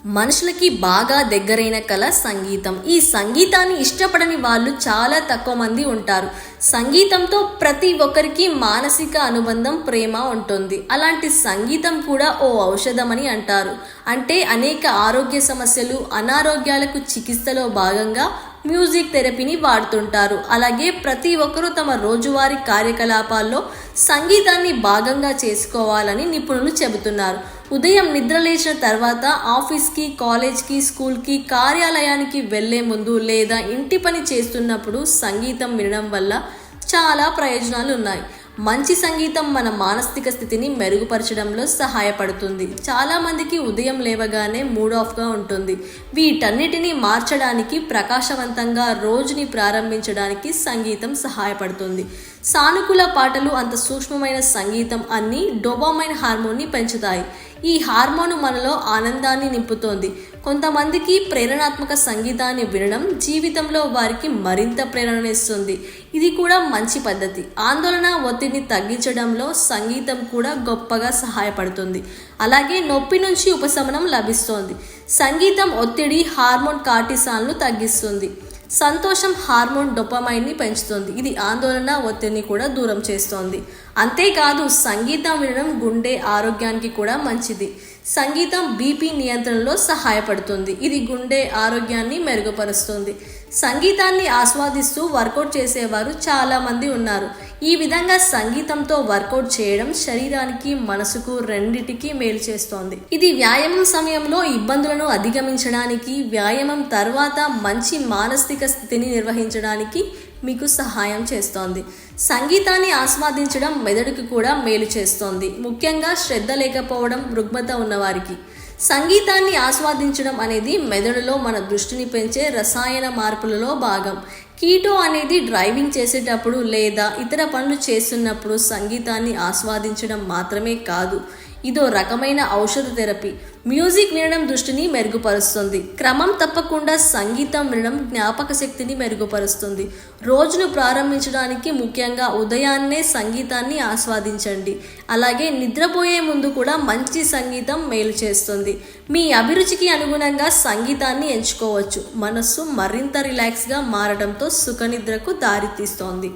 మనుషులకి బాగా దగ్గరైన కళ సంగీతం. ఈ సంగీతాన్ని ఇష్టపడని వాళ్ళు చాలా తక్కువ మంది ఉంటారు. సంగీతంతో ప్రతి ఒక్కరికి మానసిక అనుబంధం, ప్రేమ ఉంటుంది. అలాంటి సంగీతం కూడా ఓ ఔషధమని అంటారు. అంటే అనేక ఆరోగ్య సమస్యలు, అనారోగ్యాలకు చికిత్సలో భాగంగా మ్యూజిక్ థెరపీని వాడుతుంటారు. అలాగే ప్రతి ఒక్కరూ తమ రోజువారీ కార్యకలాపాల్లో సంగీతాన్ని భాగంగా చేసుకోవాలని నిపుణులు చెబుతున్నారు. ఉదయం నిద్రలేచిన తర్వాత ఆఫీస్కి, కాలేజ్కి, స్కూల్కి, కార్యాలయానికి వెళ్లే ముందు లేదా ఇంటి పని చేస్తున్నప్పుడు సంగీతం వినడం వల్ల చాలా ప్రయోజనాలు ఉన్నాయి. మంచి సంగీతం మన మానసిక స్థితిని మెరుగుపరచడంలో సహాయపడుతుంది. చాలామందికి ఉదయం లేవగానే మూడ్ ఆఫ్గా ఉంటుంది. వీటన్నిటిని మార్చడానికి, ప్రకాశవంతంగా రోజుని ప్రారంభించడానికి సంగీతం సహాయపడుతుంది. సానుకూల పాటలు, అంత సూక్ష్మమైన సంగీతం అన్నీ డోపామైన్ హార్మోన్ని పెంచుతాయి. ఈ హార్మోన్ మనలో ఆనందాన్ని నింపుతోంది. కొంతమందికి ప్రేరణాత్మక సంగీతాన్ని వినడం జీవితంలో వారికి మరింత ప్రేరణనిస్తుంది. ఇది కూడా మంచి పద్ధతి. ఆందోళన, ఒత్తిడిని తగ్గించడంలో సంగీతం కూడా గొప్పగా సహాయపడుతుంది. అలాగే నొప్పి నుంచి ఉపశమనం లభిస్తోంది. సంగీతం ఒత్తిడి హార్మోన్ కార్టిసాల్ను తగ్గిస్తుంది. సంతోషం హార్మోన్ డోపామైన్ని పెంచుతుంది. ఇది ఆందోళన, ఒత్తిడిని కూడా దూరం చేస్తోంది. అంతేకాదు సంగీతం వినడం గుండె ఆరోగ్యానికి కూడా మంచిది. సంగీతం బీపీ నియంత్రణలో సహాయపడుతుంది. ఇది గుండె ఆరోగ్యాన్ని మెరుగుపరుస్తుంది. సంగీతాన్ని ఆస్వాదిస్తూ వర్కౌట్ చేసేవారు చాలామంది ఉన్నారు. ఈ విధంగా సంగీతంతో వర్కౌట్ చేయడం శరీరానికి, మనసుకు రెండిటికి మేలు చేస్తోంది. ఇది వ్యాయామం సమయంలో ఇబ్బందులను అధిగమించడానికి, వ్యాయామం తర్వాత మంచి మానసిక స్థితిని నిర్వహించడానికి మీకు సహాయం చేస్తోంది. సంగీతాన్ని ఆస్వాదించడం మెదడుకు కూడా మేలు చేస్తోంది. ముఖ్యంగా శ్రద్ధ లేకపోవడం, రుగ్మత ఉన్నవారికి సంగీతాన్ని ఆస్వాదించడం అనేది మెదడులో మన దృష్టిని పెంచే రసాయన మార్పులలో భాగం. కీటో అనేది డ్రైవింగ్ చేసేటప్పుడు లేదా ఇతర పనులు చేస్తున్నప్పుడు సంగీతాన్ని ఆస్వాదించడం మాత్రమే కాదు, ఇదో రకమైన ఔషధ థెరపీ. మ్యూజిక్ వినడం దృష్టిని మెరుగుపరుస్తుంది. క్రమం తప్పకుండా సంగీతం వినడం జ్ఞాపక శక్తిని మెరుగుపరుస్తుంది. రోజును ప్రారంభించడానికి ముఖ్యంగా ఉదయాన్నే సంగీతాన్ని ఆస్వాదించండి. అలాగే నిద్రపోయే ముందు కూడా మంచి సంగీతం మేలు చేస్తుంది. మీ అభిరుచికి అనుగుణంగా సంగీతాన్ని ఎంచుకోవచ్చు. మనస్సు మరింత రిలాక్స్గా మారడంతో సుఖనిద్రకు దారితీస్తోంది.